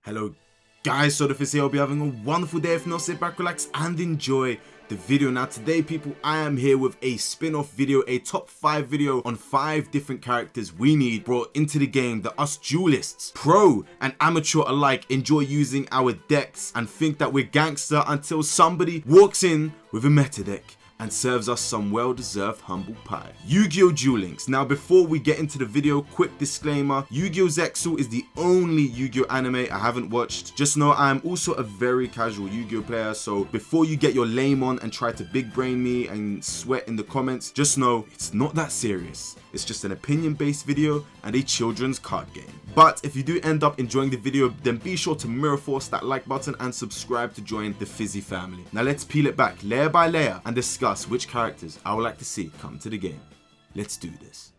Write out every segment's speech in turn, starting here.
Hello guys, so the here, I'll be having a wonderful day. If not, sit back, relax and enjoy the video. Now today people, I am here with a spin-off video, a top 5 video on 5 different characters we need brought into the game that us duelists, pro and amateur alike, enjoy using our decks and think that we're gangster until somebody walks in with a meta deck and serves us some well-deserved humble pie. Yu-Gi-Oh! Duel Links. Now before we get into the video, quick disclaimer, Yu-Gi-Oh! Zexal is the only Yu-Gi-Oh! Anime I haven't watched. Just know I am also a very casual Yu-Gi-Oh! Player, so before you get your lame on and try to big brain me and sweat in the comments, just know it's not that serious. It's just an opinion-based video and a children's card game. But if you do end up enjoying the video, then be sure to mirror force that like button and subscribe to join the Fizzy family. Now let's peel it back layer by layer and discuss which characters I would like to see come to the game. Let's do this.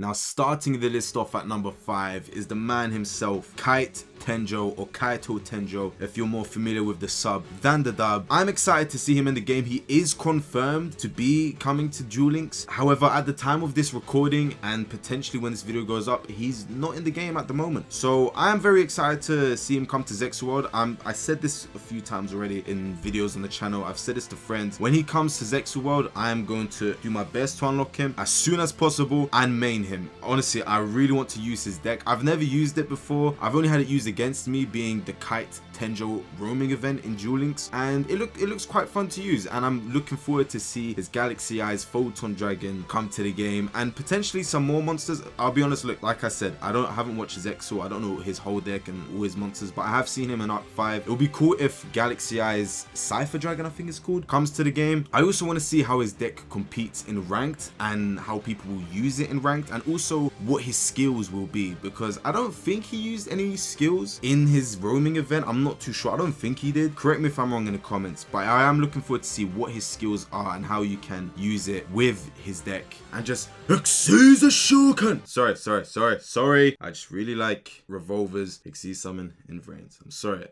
Now starting the list off at number 5 is the man himself, Kite Tenjo, or Kite Tenjo if you're more familiar with the sub than the dub. I'm excited to see him in the game. He is confirmed to be coming to Duel Links. However, at the time of this recording and potentially when this video goes up, he's not in the game at the moment. So I am very excited to see him come to Zexal World. I said this a few times already in videos on the channel. I've said this to friends. When he comes to Zexal World, I am going to do my best to unlock him as soon as possible and main him. Honestly, I really want to use his deck. I've never used it before. I've only had it used against me, being the Kite Tenjo roaming event in Duel Links, and it looks quite fun to use, and I'm looking forward to see his Galaxy Eyes Photon Dragon come to the game and potentially some more monsters. I'll be honest, look, like I said, I haven't watched his Zexal. I don't know his whole deck and all his monsters, but I have seen him in Arc 5. It would be cool if Galaxy Eyes Cypher Dragon, I think it's called, comes to the game. I also want to see how his deck competes in ranked and how people will use it in ranked, and also what his skills will be, because I don't think he used any skills in his roaming event. I'm not too sure. I don't think he did. Correct me if I'm wrong in the comments, but I am looking forward to see what his skills are and how you can use it with his deck and just exceed the Shokan. Sorry. I just really like revolvers, exceed summon in brains. I'm sorry.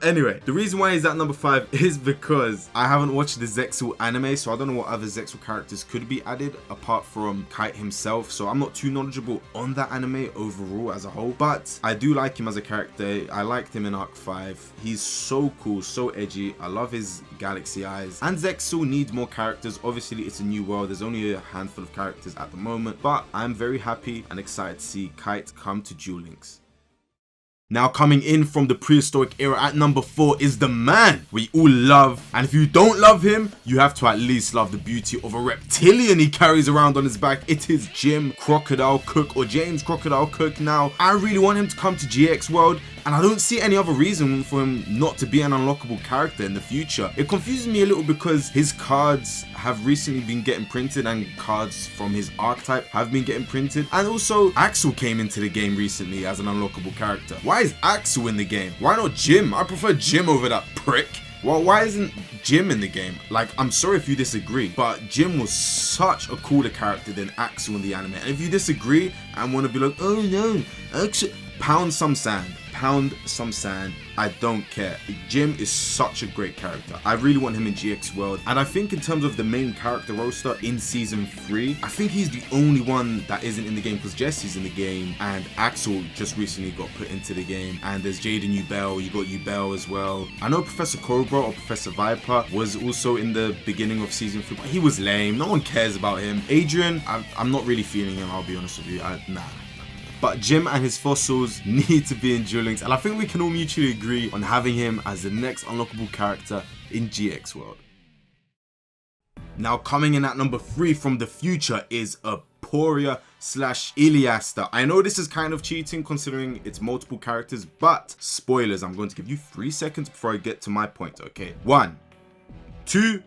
Anyway, the reason why he's at number 5 is because I haven't watched the Zexal anime, so I don't know what other Zexal characters could be added apart from Kite himself. So I'm not too knowledgeable on that anime overall as a whole, but I do like him as a character. I liked him in Arc 5. He's so cool, so edgy. I love his Galaxy Eyes, and Zexal needs more characters. Obviously it's a new world, there's only a handful of characters at the moment, but I'm very happy and excited to see Kite come to Duel Links. Now coming in from the prehistoric era at number 4 is the man we all love, and if you don't love him, you have to at least love the beauty of a reptilian he carries around on his back. It is Jim Crocodile Cook, or James Crocodile Cook. Now I really want him to come to GX World, and I don't see any other reason for him not to be an unlockable character in the future. It confuses me a little because his cards have recently been getting printed, and cards from his archetype have been getting printed, and also Axel came into the game recently as an unlockable character. Why is Axel in the game? Why not Jim? I prefer Jim over that prick. Well, why isn't Jim in the game? Like, I'm sorry if you disagree, but Jim was such a cooler character than Axel in the anime. And if you disagree and want to be like, oh no, Axel, pound some sand. I don't care. Jim is such a great character. I really want him in GX World, and I think in terms of the main character roster in season 3, I think he's the only one that isn't in the game, because Jesse's in the game and Axel just recently got put into the game, and there's Jaden Ubel, you got Ubel as well. I know Professor Cobra or Professor Viper was also in the beginning of season 3, but he was lame. No one cares about him. Adrian, I'm not really feeling him, I'll be honest with you. Nah. But Jim and his fossils need to be in Duel Links, and I think we can all mutually agree on having him as the next unlockable character in GX World. Now coming in at number 3 from the future is a Poria / Iliasta. I know this is kind of cheating considering it's multiple characters, but spoilers, I'm going to give you 3 seconds before I get to my point, okay? 1, 2,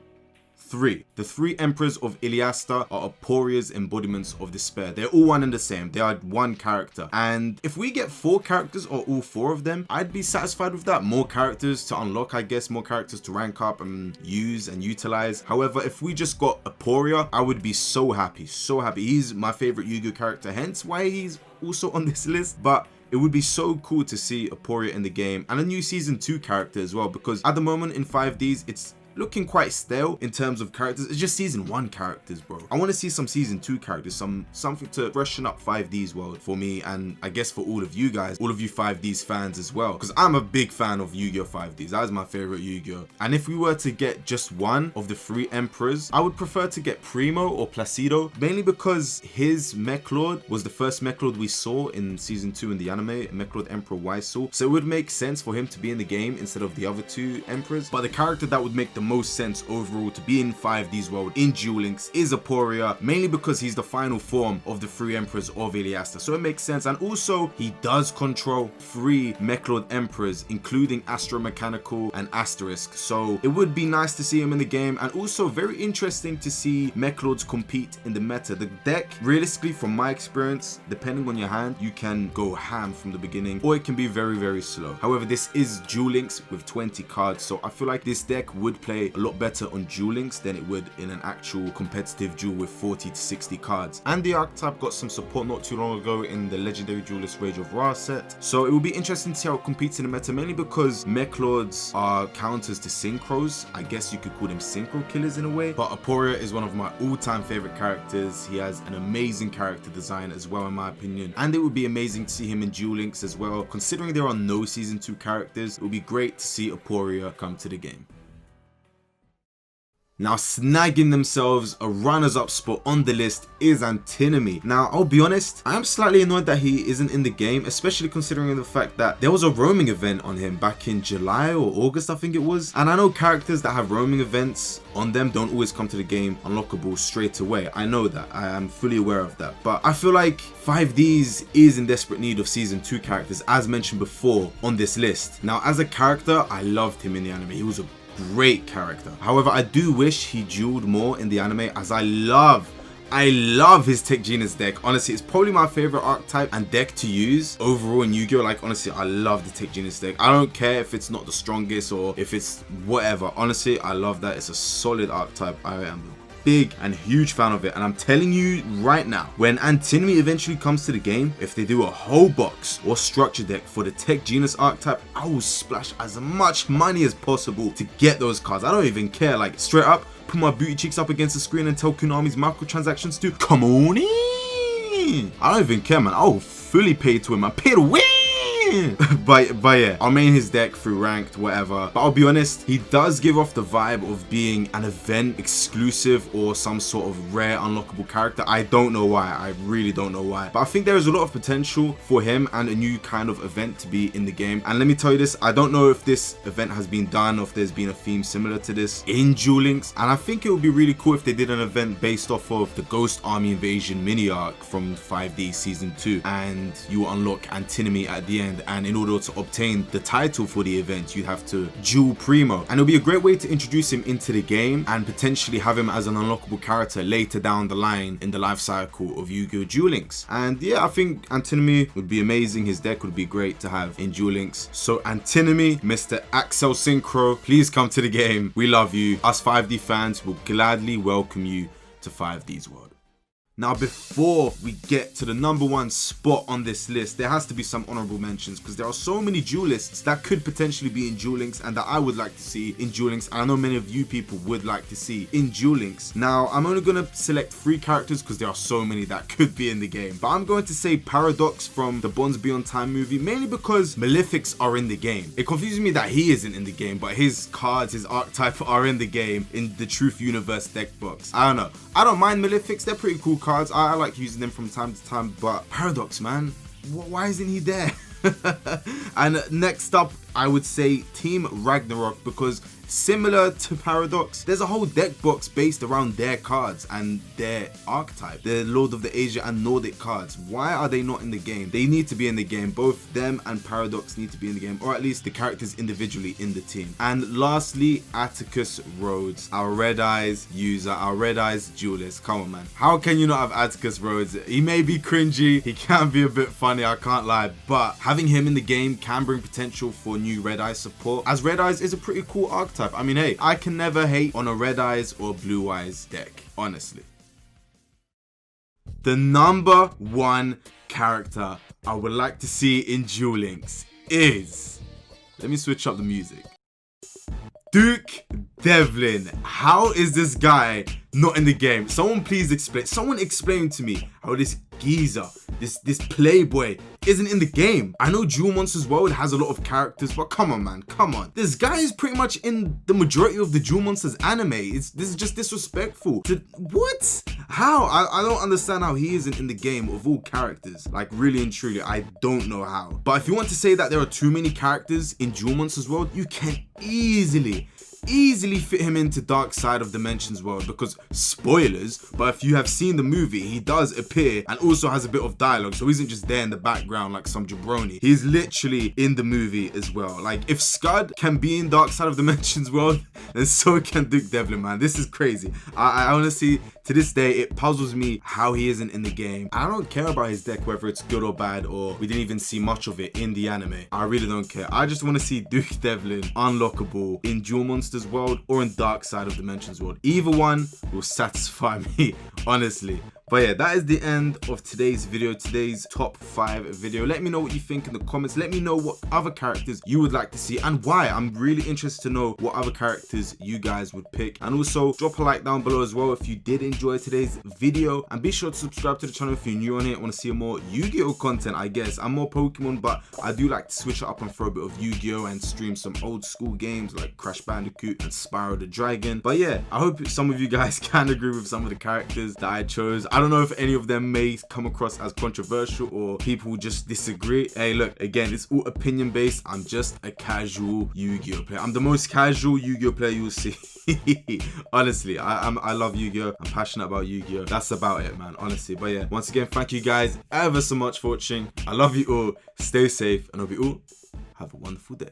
3. The 3 emperors of Iliasta are Poria's embodiments of despair. They're all one and the same. They are one character. And if we get 4 characters or all 4 of them, I'd be satisfied with that. More characters to unlock, I guess, more characters to rank up and use and utilize. However, if we just got a Poria, I would be so happy, so happy. He's my favorite Yu-Gi-Oh character, hence why he's also on this list. But it would be so cool to see a Poria in the game and a new season 2 character as well, because at the moment in 5Ds, it's looking quite stale in terms of characters. It's just season 1 characters, bro. I want to see some season 2 characters, something to freshen up 5D's world for me, and I guess for all of you guys, all of you 5D's fans as well, because I'm a big fan of Yugioh 5Ds. That is my favorite Yugioh. And if we were to get just one of the 3 emperors, I would prefer to get Primo or Placido, mainly because his Mech Lord was the first Mech Lord we saw in season 2 in the anime, Mech Lord Emperor Waisul. So it would make sense for him to be in the game instead of the other 2 emperors. But the character that would make the most sense overall to be in 5D's world in Duel Links is a Poria, mainly because he's the final form of the 3 emperors of Iliasta. So it makes sense. And also he does control 3 Mech Lord emperors, including Astromechanical and Asterisk. So it would be nice to see him in the game, and also very interesting to see Mech Lords compete in the meta. The deck, realistically from my experience, depending on your hand, you can go ham from the beginning, or it can be very, very slow. However, this is Duel Links with 20 cards, so I feel like this deck would play a lot better on Duel Links than it would in an actual competitive duel with 40 to 60 cards. And the archetype got some support not too long ago in the legendary duelist Rage of Ra set, so it will be interesting to see how it competes in the meta, mainly because Mech Lords are counters to synchros. I guess you could call them synchro killers in a way, but Poria is one of my all-time favorite characters. He has an amazing character design as well, in my opinion, and it would be amazing to see him in Duel Links as well. Considering there are no season 2 characters, it would be great to see Poria come to the game. Now, snagging themselves a runners-up spot on the list is Antinomy. Now, I'll be honest, I am slightly annoyed that he isn't in the game, especially considering the fact that there was a roaming event on him back in July or August, I think it was. And I know characters that have roaming events on them don't always come to the game unlockable straight away. I know that. I am fully aware of that. But I feel like 5Ds is in desperate need of season 2 characters, as mentioned before on this list. Now, as a character, I loved him in the anime. He was a great character. However, I do wish he dueled more in the anime, as I love his Tech Genius deck. Honestly, it's probably my favorite archetype and deck to use overall in Yu-Gi-Oh! Like, honestly, I love the Tech Genius deck. I don't care if it's not the strongest or if it's whatever. Honestly, I love that. It's a solid archetype. I am big and huge fan of it, and I'm telling you right now, when Antinomy eventually comes to the game, if they do a whole box or structure deck for the Tech Genius archetype, I will splash as much money as possible to get those cards. I don't even care. Like, straight up, put my booty cheeks up against the screen and tell Konami's microtransactions to come on in. I don't even care, man. I'll fully pay to win. I pay to win. but yeah, I'll main his deck through ranked, whatever. But I'll be honest, he does give off the vibe of being an event exclusive or some sort of rare unlockable character. I don't know why. I really don't know why. But I think there is a lot of potential for him and a new kind of event to be in the game. And let me tell you this, I don't know if this event has been done or if there's been a theme similar to this in Duel Links. And I think it would be really cool if they did an event based off of the Ghost Army Invasion mini arc from 5D Season 2. And you unlock Antinomy at the end. And in order to obtain the title for the event, you have to duel Primo, and it'll be a great way to introduce him into the game and potentially have him as an unlockable character later down the line in the life cycle of Yu-Gi-Oh! Duel Links. And yeah, I think Antinomy would be amazing. His deck would be great to have in Duel Links. So Antinomy, Mr. Axel Synchro, please come to the game. We love you. Us 5D fans will gladly welcome you to 5D's world. Now, before we get to the #1 spot on this list, there has to be some honorable mentions, because there are so many duelists that could potentially be in Duel Links and that I would like to see in Duel Links, and I know many of you people would like to see in Duel Links. Now, I'm only going to select 3 characters because there are so many that could be in the game, but I'm going to say Paradox from the Bonds Beyond Time movie, mainly because Malefics are in the game. It confuses me that he isn't in the game, but his cards, his archetype are in the game in the Truth Universe deck box. I don't know. I don't mind Malefics. They're pretty cool cards. I like using them from time to time, but Paradox, man, why isn't he there? And next up, I would say Team Ragnarok, because similar to Paradox, there's a whole deck box based around their cards and their archetype, the Lord of the Asia and Nordic cards. Why are they not in the game? They need to be in the game. Both them and Paradox need to be in the game, or at least the characters individually in the team. And lastly, Atticus Rhodes, our Red Eyes user, our Red Eyes duelist. Come on, man. How can you not have Atticus Rhodes? He may be cringy, he can be a bit funny, I can't lie, but having him in the game can bring potential for new Red Eyes support, as Red Eyes is a pretty cool archetype. I mean, hey, I can never hate on a Red Eyes or Blue Eyes deck, honestly. The #1 character I would like to see in Duel Links is... Let me switch up the music. Duke Devlin, how is this guy not in the game? Someone please explain. Someone explain to me how this geezer, this playboy isn't in the game. I know Duel Monsters World has a lot of characters, but come on, man, come on. This guy is pretty much in the majority of the Duel Monsters anime. This is just disrespectful. What? How? I don't understand how he isn't in the game of all characters. Like, really and truly, I don't know how. But if you want to say that there are too many characters in Duel Monsters World, you can easily fit him into Dark Side of Dimensions World, because spoilers, but if you have seen the movie, he does appear and also has a bit of dialogue, so he isn't just there in the background like some jabroni. He's literally in the movie as well. Like, if Scud can be in Dark Side of Dimensions World, then so can Duke Devlin, man. This is crazy. I honestly, to this day, it puzzles me how he isn't in the game. I don't care about his deck, whether it's good or bad, or we didn't even see much of it in the anime. I really don't care. I just want to see Duke Devlin unlockable in Duel Monsters World or in Dark Side of Dimensions World. Either one will satisfy me, honestly. But yeah, that is the end of today's video, today's top 5 video. Let me know what you think in the comments. Let me know what other characters you would like to see and why. I'm really interested to know what other characters you guys would pick. And also drop a like down below as well if you did enjoy today's video. And be sure to subscribe to the channel if you're new on it. I want to see more Yu-Gi-Oh content, I guess. I'm more Pokemon, but I do like to switch it up and throw a bit of Yu-Gi-Oh and stream some old school games like Crash Bandicoot and Spyro the Dragon. But yeah, I hope some of you guys can agree with some of the characters that I chose. I don't know if any of them may come across as controversial or people just disagree. Hey, look, again, it's all opinion based. I'm just a casual Yu-Gi-Oh player. I'm the most casual Yu-Gi-Oh player you'll see. Honestly, I love Yu-Gi-Oh. I'm passionate about Yu-Gi-Oh. That's about it, man, honestly. But yeah, once again, thank you guys ever so much for watching. I love you all. Stay safe, and I hope you all have a wonderful day.